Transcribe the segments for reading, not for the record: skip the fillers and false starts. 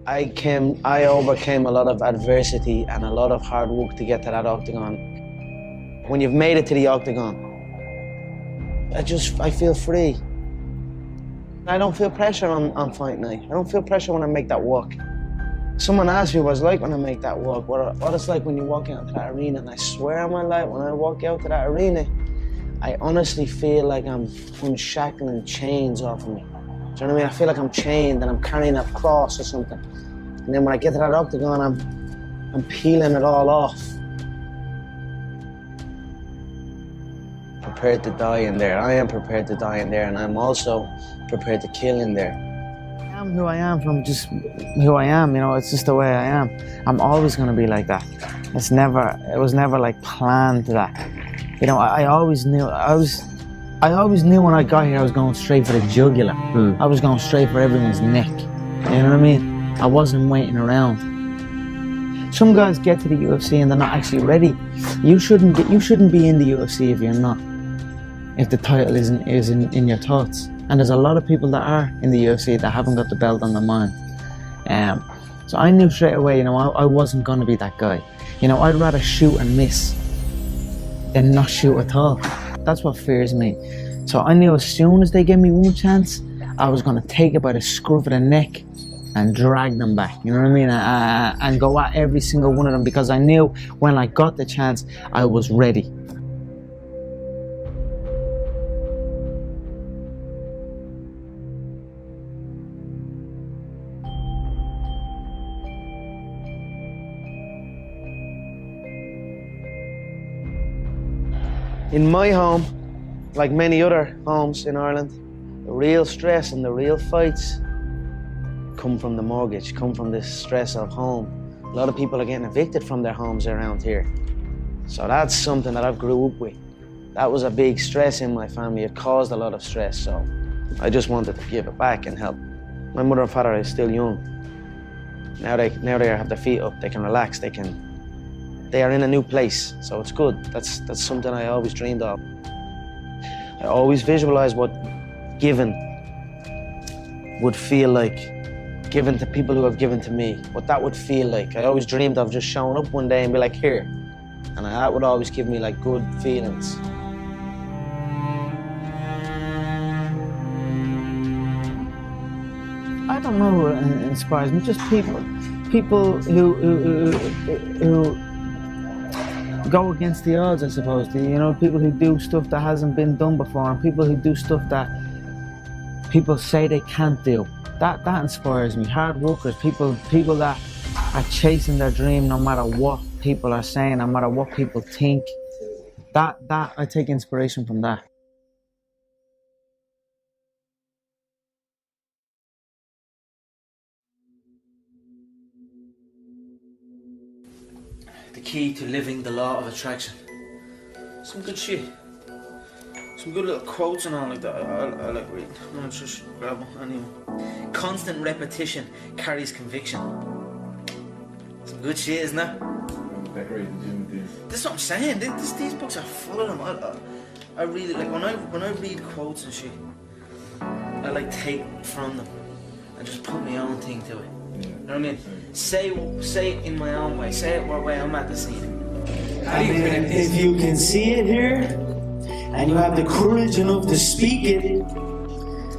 I overcame a lot of adversity and a lot of hard work to get to that octagon. When you've made it to the octagon, I feel free. I don't feel pressure on fight night. I don't feel pressure when I make that walk. Someone asked me what it's like when I make that walk, what it's like when you walk into that arena, and I swear on my life, when I walk out to that arena, I honestly feel like I'm unshackling chains off of me. Do you know what I mean? I feel like I'm chained and I'm carrying a cross or something. And then when I get to that octagon, I'm peeling it all off. Prepared to die in there. I am prepared to die in there, and I'm also prepared to kill in there. I am who I am from just who I am, you know, it's just the way I am. I'm always gonna be like that. It was never like planned to that. You know, I always knew when I got here I was going straight for the jugular. I was going straight for everyone's neck. You know what I mean? I wasn't waiting around. Some guys get to the UFC and they're not actually ready. You shouldn't be in the UFC if you're not. If the title isn't in your thoughts. And there's a lot of people that are in the UFC that haven't got the belt on their mind. So I knew straight away, you know, I wasn't gonna be that guy. You know, I'd rather shoot and miss than not shoot at all. That's what fears me. So I knew as soon as they gave me one chance, I was gonna take it by the scruff of the neck and drag them back, you know what I mean? And go at every single one of them, because I knew when I got the chance, I was ready. In my home, like many other homes in Ireland, the real stress and the real fights come from the mortgage, come from the stress of home. A lot of people are getting evicted from their homes around here. So that's something that I've grew up with. That was a big stress in my family. It caused a lot of stress, so I just wanted to give it back and help. My mother and father are still young. Now they have their feet up, they can relax, they are in a new place, so it's good. That's something I always dreamed of. I always visualized what giving would feel like, giving to people who have given to me, what that would feel like. I always dreamed of just showing up one day and be like, here. And that would always give me like good feelings. I don't know who inspires me, just people who go against the odds, I suppose. You know, people who do stuff that hasn't been done before, and people who do stuff that people say they can't do. That inspires me. Hard workers, people that are chasing their dream no matter what people are saying, no matter what people think. That I take inspiration from that. The key to living the law of attraction. Some good shit. Some good little quotes and all like that. I like reading. I'm gonna just grab one anyway. Constant repetition carries conviction. Some good shit, isn't it? That's what I'm saying. These books are full of them. I really like when I read quotes and shit. I like take from them and just put my own thing to it. You know what I mean? Say it in my own way. Say it what way I'm at the scene. I mean, if you can see it here, and you have the courage enough to speak it, it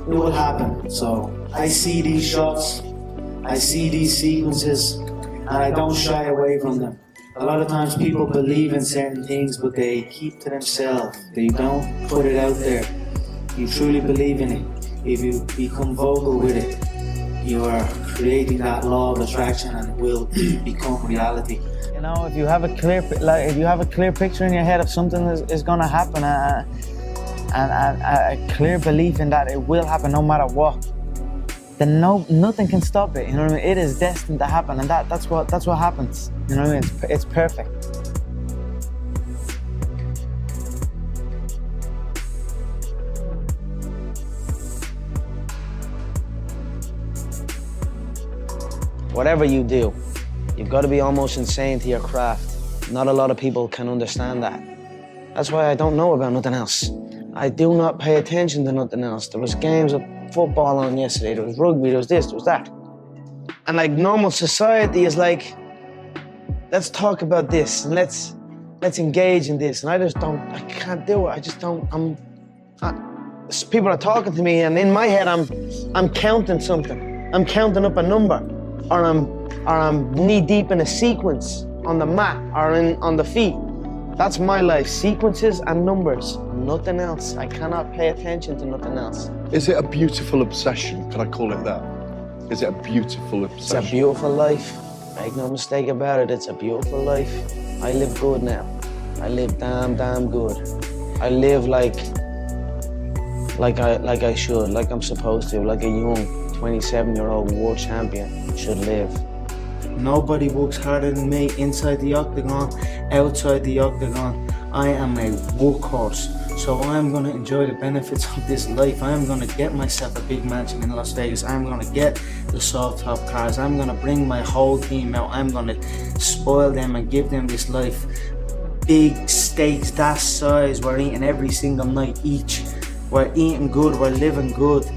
will happen. So I see these shots, I see these sequences, and I don't shy away from them. A lot of times people believe in certain things, but they keep to themselves. They don't put it out there. You truly believe in it. If you become vocal with it, you are creating that law of attraction, and it will become reality. You know, if you have a clear picture in your head of something is going to happen, and a clear belief in that it will happen no matter what, then nothing can stop it. You know what I mean? It is destined to happen, and that's what happens. You know what I mean? It's perfect. Whatever you do, you've got to be almost insane to your craft. Not a lot of people can understand that. That's why I don't know about nothing else. I do not pay attention to nothing else. There was games of football on yesterday, there was rugby, there was this, there was that. And like normal society is like, let's talk about this and let's engage in this. And I can't do it. I just don't, people are talking to me and in my head I'm counting something. I'm counting up a number, or I'm knee deep in a sequence on the mat or on the feet. That's my life, sequences and numbers, nothing else. I cannot pay attention to nothing else. Is it a beautiful obsession? Can I call it that? Is it a beautiful obsession? It's a beautiful life. Make no mistake about it, it's a beautiful life. I live good now. I live damn good. I live like I should, like I'm supposed to, like a young 27-year-old world champion should live. Nobody works harder than me inside the octagon, outside the octagon. I am a workhorse, so I'm going to enjoy the benefits of this life. I'm going to get myself a big mansion in Las Vegas. I'm going to get the soft top cars. I'm going to bring my whole team out. I'm going to spoil them and give them this life. Big steaks that size, we're eating every single night each. We're eating good, we're living good.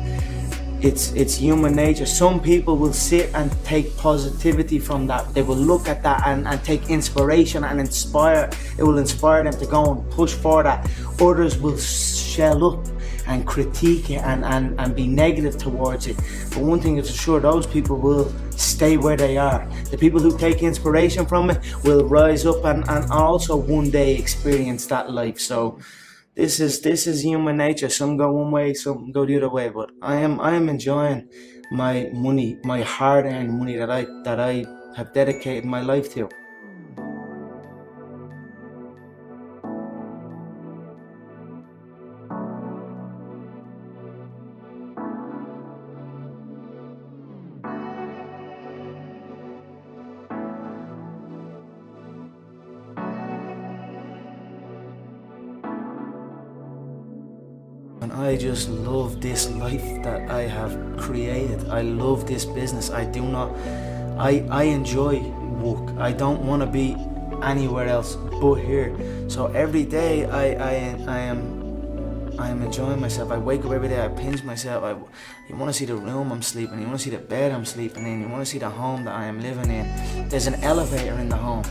It's human nature. Some people will sit and take positivity from that. They will look at that and take inspiration and inspire. It will inspire them to go and push for that. Others will shell up and critique it and be negative towards it. But one thing is for sure, those people will stay where they are. The people who take inspiration from it will rise up and also one day experience that life. So this is human nature. Some go one way, some go the other way. But I am enjoying my money, my hard-earned money that I have dedicated my life to. And I just love this life that I have created. I love this business. I enjoy work. I don't want to be anywhere else but here. So every day I am enjoying myself. I wake up every day, I pinch myself. You want to see the room I'm sleeping in, you want to see the bed I'm sleeping in, you want to see the home that I am living in. There's an elevator in the home.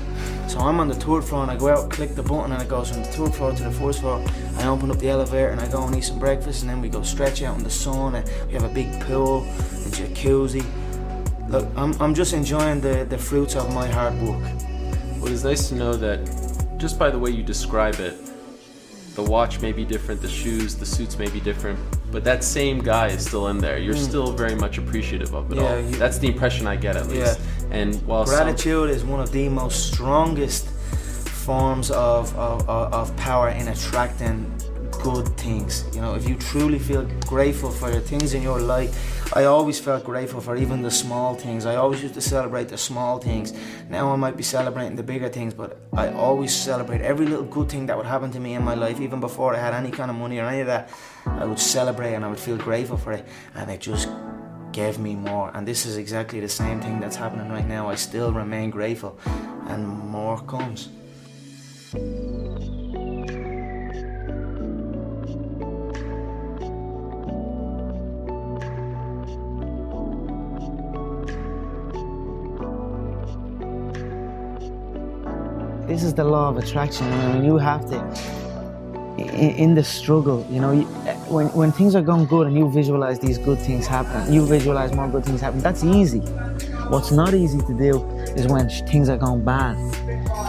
So I'm on the third floor and I go out, click the button and it goes from the third floor to the first floor. I open up the elevator and I go and eat some breakfast and then we go stretch out in the sun and we have a big pool, a jacuzzi. Look, I'm just enjoying the fruits of my hard work. Well, it's nice to know that just by the way you describe it, the watch may be different, the shoes, the suits may be different, but that same guy is still in there. You're still very much appreciative of it all. That's the impression I get, at least. Yeah. And while gratitude is one of the most strongest forms of power in attracting good things. You know, if you truly feel grateful for the things in your life, I always felt grateful for even the small things. I always used to celebrate the small things. Now I might be celebrating the bigger things, but I always celebrate every little good thing that would happen to me in my life. Even before I had any kind of money or any of that, I would celebrate and I would feel grateful for it, and it just gave me more. And this is exactly the same thing that's happening right now. I still remain grateful and more comes. This is the law of attraction. I mean, you have to, in the struggle, you know, when things are going good and you visualize these good things happen, you visualize more good things happen, that's easy. What's not easy to do is when things are going bad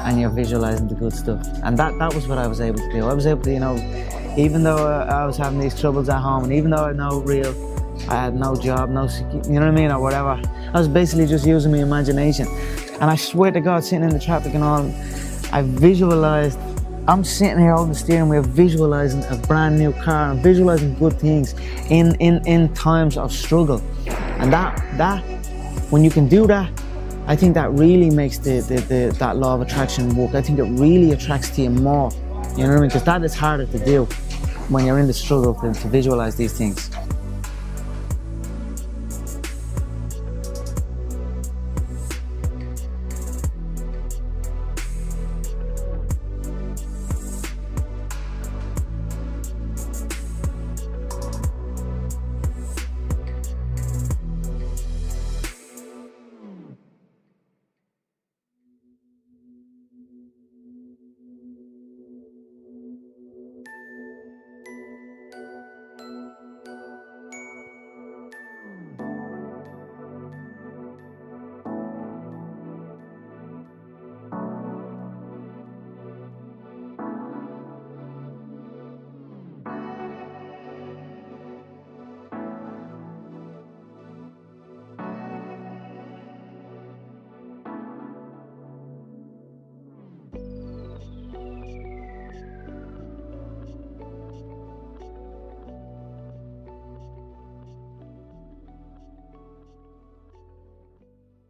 and you're visualizing the good stuff. And that was what I was able to do. I was able to, you know, even though I was having these troubles at home and even though I had no job, no, you know what I mean, or whatever, I was basically just using my imagination. And I swear to God, sitting in the traffic and all, I visualized, I'm sitting here holding the steering wheel, visualizing a brand new car and visualizing good things in times of struggle. And that, when you can do that, I think that really makes that law of attraction work. I think it really attracts to you more. You know what I mean? Because that is harder to do when you're in the struggle to visualize these things.